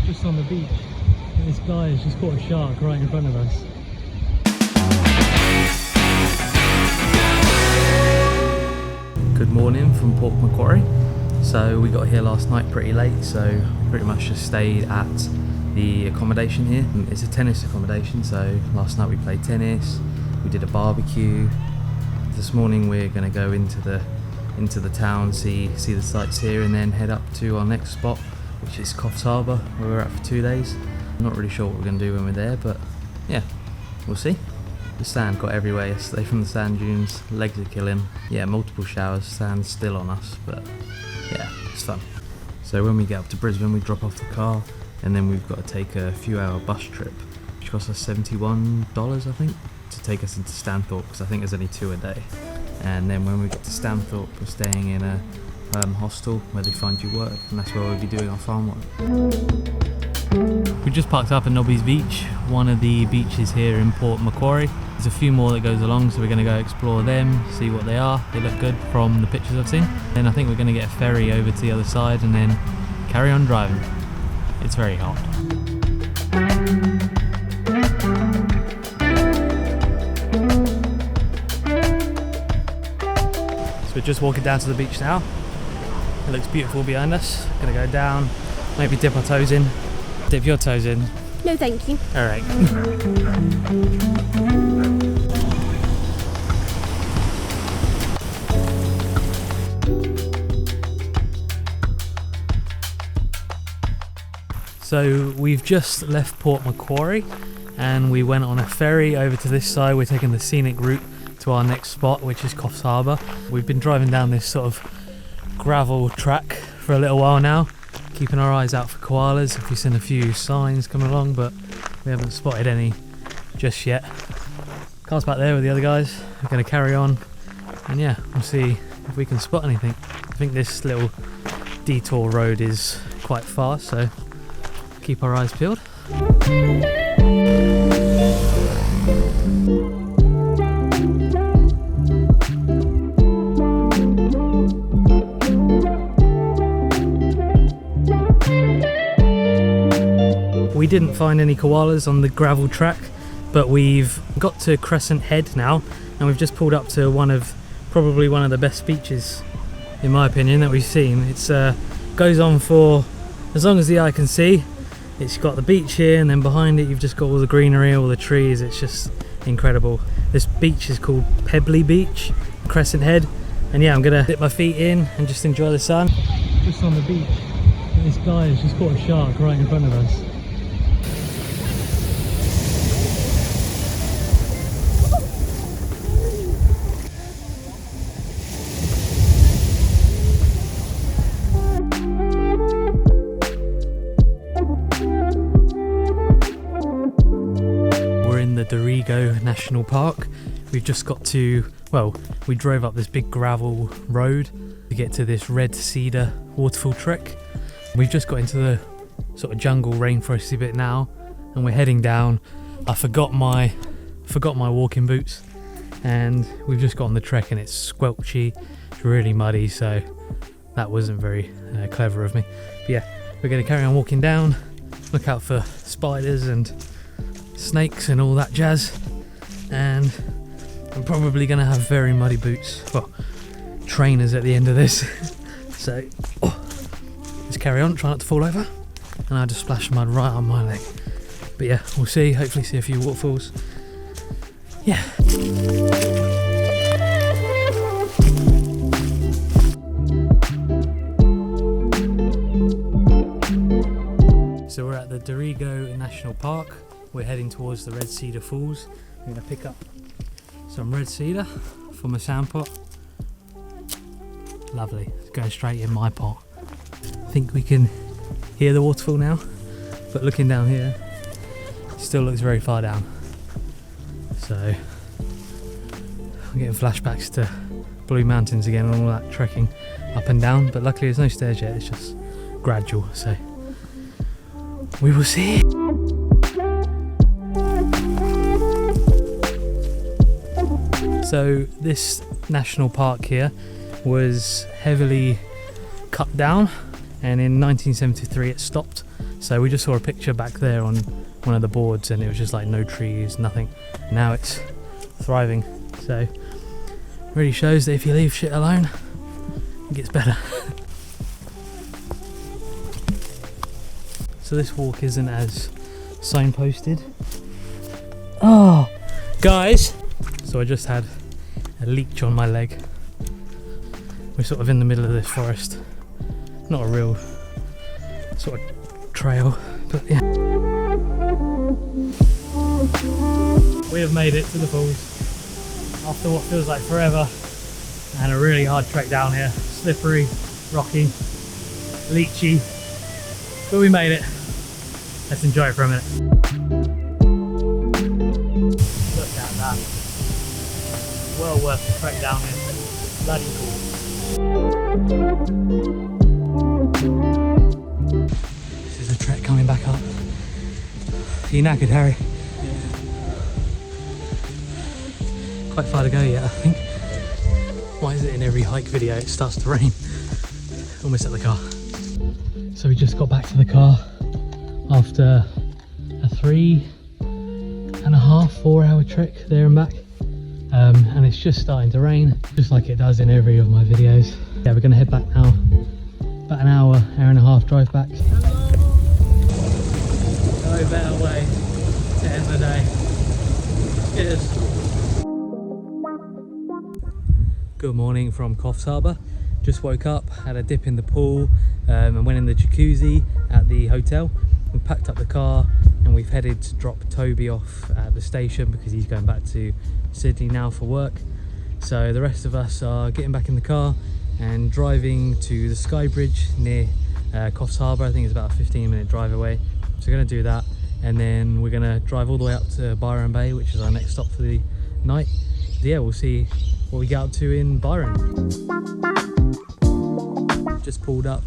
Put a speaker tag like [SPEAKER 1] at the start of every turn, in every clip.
[SPEAKER 1] Just on the beach, and this guy has just caught a shark right in front of us. Good morning from Port Macquarie. So we got here last night pretty late, so pretty much just stayed at the accommodation here. It's a tennis accommodation, so last night we played tennis, we did a barbecue. This morning we're going to go into the town, see the sights here, and then head up to our next spot, which is Coffs Harbour, where we're at for 2 days. I'm not really sure what we're going to do when we're there, but yeah, we'll see. The sand got everywhere yesterday from the sand dunes, legs are killing. Yeah, multiple showers, sand still on us, but yeah, it's fun. So when we get up to Brisbane, we drop off the car, and then we've got to take a few-hour bus trip, which costs us $71, I think, to take us into Stanthorpe, because I think there's only 2 a day. And then when we get to Stanthorpe, we're staying in a hostel where they find you work, and that's where we'll be doing our farm work. We just parked up at Nobby's beach, one of the beaches here in Port Macquarie. There's a few more that goes along, so we're going to go explore them, see what they are. They look good from the pictures I've seen. Then I think we're going to get a ferry over to the other side and then carry on driving. It's very hot. So we're just walking down to the beach now. It looks beautiful behind us. Gonna go down, maybe dip our toes in. Dip your toes in.
[SPEAKER 2] No, thank you.
[SPEAKER 1] All right. So we've just left Port Macquarie and we went on a ferry over to this side. We're taking the scenic route to our next spot, which is Coffs Harbour. We've been driving down this sort of gravel track for a little while now, keeping our eyes out for koalas. We've seen a few signs coming along, but we haven't spotted any just yet. Car's back there with the other guys. We're going to carry on, and yeah, we'll see if we can spot anything. I think this little detour road is quite fast, so keep our eyes peeled. We didn't find any koalas on the gravel track, but we've got to Crescent Head now, and we've just pulled up to probably one of the best beaches, in my opinion, that we've seen. It's goes on for as long as the eye can see. It's got the beach here, and then behind it you've just got all the greenery, all the trees. It's just incredible. This beach is called Pebbly Beach, Crescent Head, and yeah, I'm gonna dip my feet in and just enjoy the sun. Just on the beach, and this guy has just caught a shark right in front of us. Dorrigo National Park. We've just got to, well, we drove up this big gravel road to get to this red cedar waterfall trek. We've just got into the sort of jungle rainforesty bit now, and we're heading down. I forgot my walking boots, and we've just got on the trek, and it's squelchy, it's really muddy, so that wasn't very clever of me. But yeah, we're going to carry on walking down, look out for spiders and snakes and all that jazz, and I'm probably going to have very muddy boots, well, trainers at the end of this. So let's carry on, try not to fall over, and I just splash mud right on my leg. But yeah, we'll see, hopefully see a few waterfalls. Yeah. So we're at the Dorrigo National Park. We're heading towards the Red Cedar Falls. I'm going to pick up some red cedar from a sand pot. Lovely, it's going straight in my pot. I think we can hear the waterfall now, but looking down here, it still looks very far down. So I'm getting flashbacks to Blue Mountains again and all that trekking up and down, but luckily there's no stairs yet, it's just gradual, so we will see. So this national park here was heavily cut down, and in 1973 it stopped So we just saw a picture back there on one of the boards and it was just like no trees, nothing. Now it's thriving. So it really shows that if you leave shit alone, it gets better. So this walk isn't as signposted. Oh, guys! So I just had a leech on my leg. We're sort of in the middle of this forest. Not a real sort of trail, but yeah. We have made it to the falls after what feels like forever and a really hard trek down here. Slippery, rocky, leechy, but we made it. Let's enjoy it for a minute. Look at that. Well worth the trek down here. Bloody cool. This is the trek coming back up. Are you knackered, Harry? Yeah. Quite far to go yet, I think. Why is it in every hike video it starts to rain? Almost at the car. So we just got back to the car after a 3.5, 4 hour trek there and back. And it's just starting to rain, just like it does in every of my videos. Yeah, we're gonna head back now. About an hour and a half drive back. No better way to end the day. Cheers. Good morning from Coffs Harbour. Just woke up, had a dip in the pool, and went in the jacuzzi at the hotel. We packed up the car and we've headed to drop Toby off at the station because he's going back to Sydney now for work. So the rest of us are getting back in the car and driving to the Sky Bridge near Coffs Harbour. I think it's about a 15-minute drive away. So we're going to do that and then we're going to drive all the way up to Byron Bay, which is our next stop for the night. So yeah, we'll see what we get up to in Byron. Just pulled up,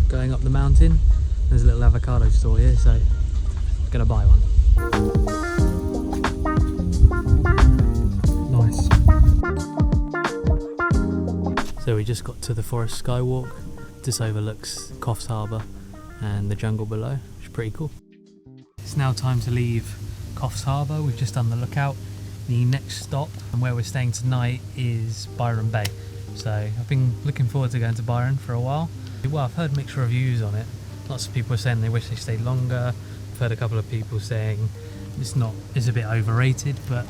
[SPEAKER 1] going up the mountain. There's a little avocado store here, so I'm gonna buy one. Nice. So we just got to the forest skywalk. This overlooks Coffs Harbour and the jungle below, which is pretty cool. It's now time to leave Coffs Harbour. We've just done the lookout. The next stop and where we're staying tonight is Byron Bay. So I've been looking forward to going to Byron for a while. Well, I've heard mixed reviews on it. Lots of people are saying they wish they stayed longer. I've heard a couple of people saying it's a bit overrated, but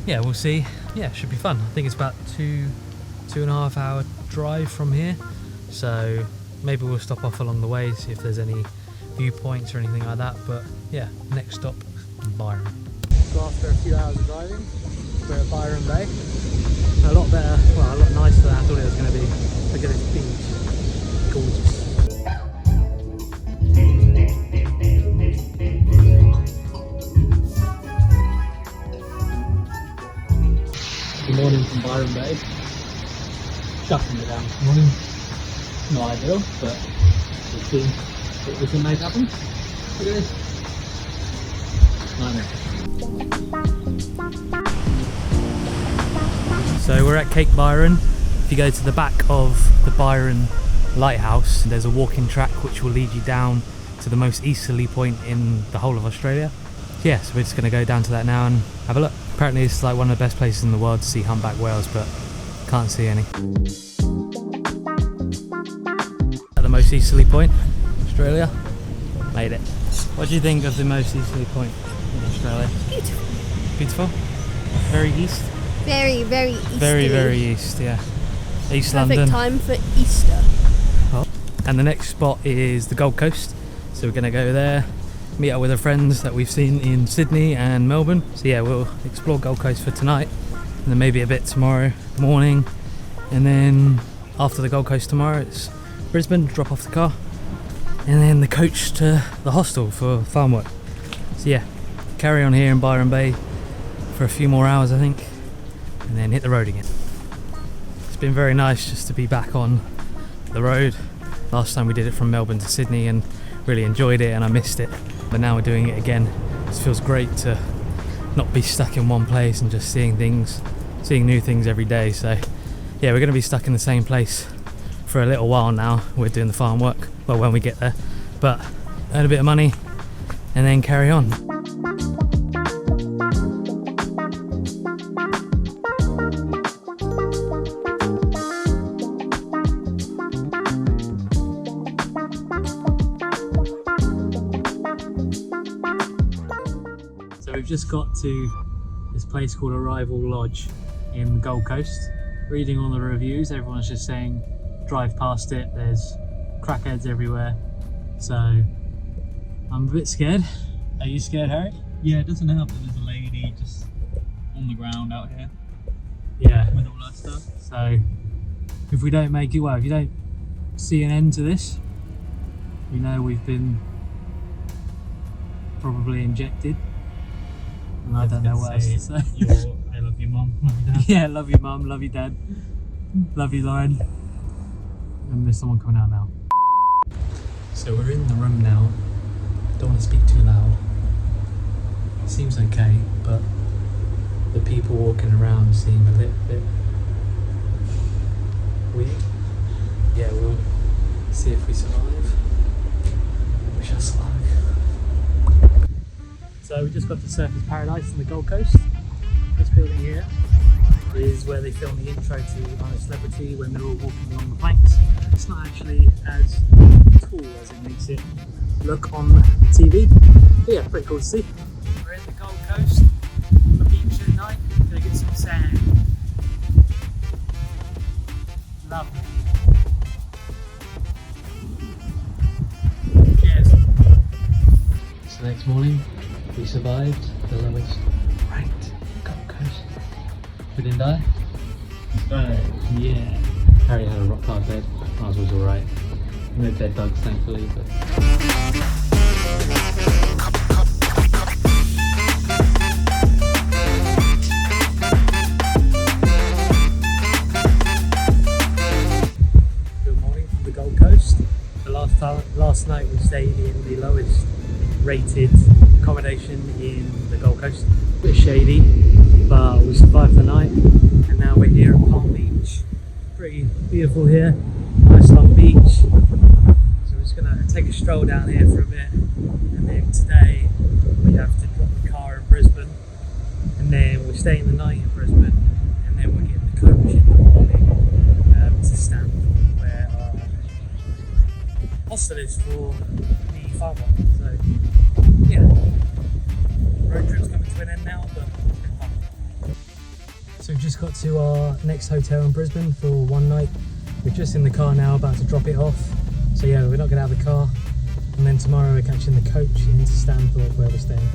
[SPEAKER 1] yeah, we'll see. Yeah, it should be fun. I think it's about 2.5 hour drive from here. So maybe we'll stop off along the way, see if there's any viewpoints or anything like that. But yeah, next stop, Byron. So after a few hours of driving, we're at Byron Bay. A lot better, well, a lot nicer than I thought it was going to be. Look at this beach. Gorgeous. Good morning from Byron Bay. Shutting it down this morning. Not ideal, but we'll see what we can make happen. Look at this. Nightmare. So we're at Cape Byron. If you go to the back of the Byron lighthouse, there's a walking track which will lead you down to the most easterly point in the whole of Australia. Yeah, so we're just going to go down to that now and have a look. Apparently it's like one of the best places in the world to see humpback whales, but can't see any. At the most easterly point, Australia, made it. What do you think of the most easterly point in Australia?
[SPEAKER 2] Beautiful.
[SPEAKER 1] Beautiful? Very east?
[SPEAKER 2] Very, very easterly.
[SPEAKER 1] Very, very east, yeah. East
[SPEAKER 2] Perfect
[SPEAKER 1] London.
[SPEAKER 2] time for Easter.
[SPEAKER 1] Oh. And the next spot is the Gold Coast. So we're going to go there, meet up with our friends that we've seen in Sydney and Melbourne. So yeah, we'll explore Gold Coast for tonight and then maybe a bit tomorrow morning. And then after the Gold Coast tomorrow, it's Brisbane, drop off the car. And then the coach to the hostel for farm work. So yeah, carry on here in Byron Bay for a few more hours, I think. And then hit the road again. It's been very nice just to be back on the road. Last time we did it from Melbourne to Sydney and really enjoyed it and I missed it. But now we're doing it again. It feels great to not be stuck in one place and just seeing new things every day. So yeah, we're going to be stuck in the same place for a little while now. We're doing the farm work, well, when we get there. But earn a bit of money, and then carry on. So we've just got to this place called Arrival Lodge in the Gold Coast. Reading all the reviews, everyone's just saying drive past it, there's crackheads everywhere. So I'm a bit scared. Are you scared, Harry?
[SPEAKER 3] Yeah, it doesn't help that there's a lady just on the ground out here.
[SPEAKER 1] Yeah.
[SPEAKER 3] With all that stuff.
[SPEAKER 1] So if we don't make it, well, if you don't see an end to this, you know we've been probably injected. And I don't know what else to say.
[SPEAKER 3] I love your mum, love your dad.
[SPEAKER 1] Yeah, love you mum, love you dad, love you Lauren. And there's someone coming out now. So we're in the room now. Don't want to speak too loud. It seems okay, but the people walking around seem a little bit weird. Yeah, we'll see if we survive. We shall survive. So we just got to Surfers Paradise in the Gold Coast. This building here is where they film the intro to I'm a Celebrity when they're all walking along the planks. It's not actually as cool as it makes it look on TV. But yeah, pretty cool to see. We're in the Gold Coast on the beach at night. Gonna get some sand. Lovely. Cheers. So next morning we survived the lowest ranked Gold Coast. We didn't die? Yeah. Harry had a rock hard bed. Ours was alright. No dead bugs, thankfully, but. Good morning from the Gold Coast. The last night we stayed in the lowest rated accommodation in the Gold Coast. A bit shady, but we survived the night, and now we're here at Palm Beach. Pretty beautiful here, nice long beach. So we're just gonna take a stroll down here for a bit, and then today we have to drop the car in Brisbane, and then we're staying the night in Brisbane, and then we're getting the coach in the morning to Stanford, where our hostel is for the farmer. So yeah, road trip's coming to an end now, but it's been fun. So we've just got to our next hotel in Brisbane for one night. We're just in the car now, about to drop it off. So yeah, we're not going to have the car. And then tomorrow we're catching the coach into Stanthorpe, where we're staying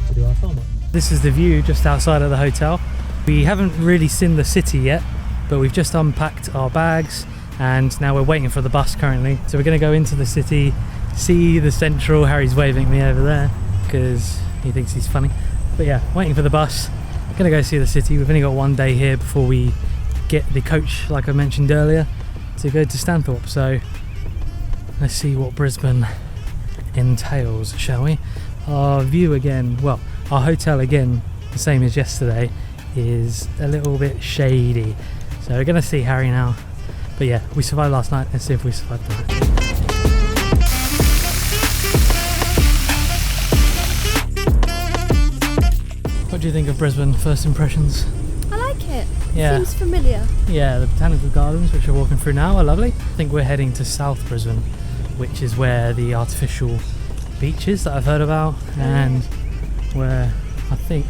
[SPEAKER 1] to do our farm up. This is the view just outside of the hotel. We haven't really seen the city yet, but we've just unpacked our bags and now we're waiting for the bus currently. So we're going to go into the city, see the central. Harry's waving at me over there because he thinks he's funny. But yeah, waiting for the bus. Gonna go see the city. We've only got one day here before we get the coach, like I mentioned earlier, to go to Stanthorpe. So let's see what Brisbane entails, shall we? Our view again, well, our hotel again, the same as yesterday, is a little bit shady. So we're gonna see Harry now. But yeah, we survived last night. Let's see if we survived tonight. What do you think of Brisbane, first impressions?
[SPEAKER 2] I like it.
[SPEAKER 1] Yeah.
[SPEAKER 2] Seems familiar.
[SPEAKER 1] Yeah, the botanical gardens, which we're walking through now, are lovely. I think we're heading to South Brisbane, which is where the artificial beach is that I've heard about, and where I think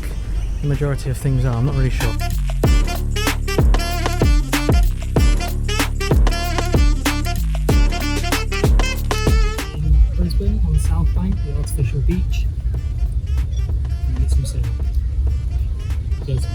[SPEAKER 1] the majority of things are. I'm not really sure. In Brisbane, on the South Bank, the artificial beach. And get some sand. Cheers.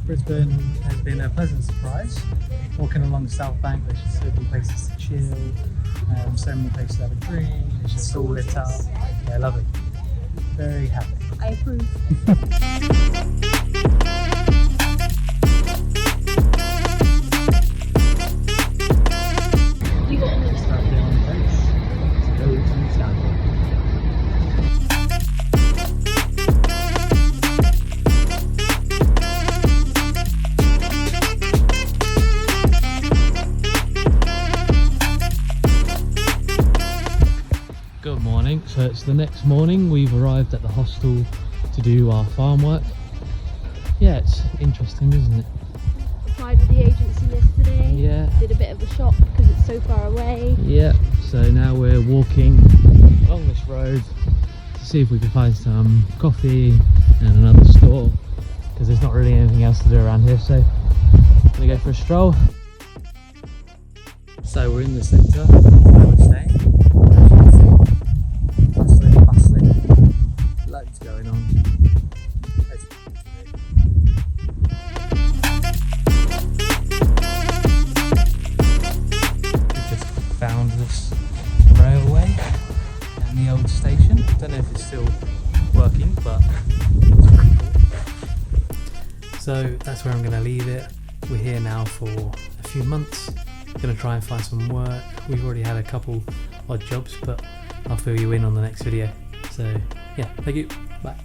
[SPEAKER 1] Brisbane has been a pleasant surprise. Walking along the South Bank, there's just so many places to chill, so many places to have a drink, it's just all lit up. Yeah, lovely. Very happy.
[SPEAKER 2] I approve.
[SPEAKER 1] So it's the next morning, we've arrived at the hostel to do our farm work. Yeah, it's interesting, isn't it?
[SPEAKER 2] Applied with the agency yesterday.
[SPEAKER 1] Yeah.
[SPEAKER 2] Did a bit of a shop because it's so far away.
[SPEAKER 1] Yeah, so now we're walking along this road to see if we can find some coffee and another store, because there's not really anything else to do around here, so I'm gonna go for a stroll. So we're in the centre where we're staying. Bustling, loads going on. We just found this railway and the old station. Don't know if it's still working, but it's pretty cool. So that's where I'm going to leave it. We're here now for a few months. Going to try and find some work. We've already had a couple odd jobs, but I'll fill you in on the next video. So yeah, thank you. Bye.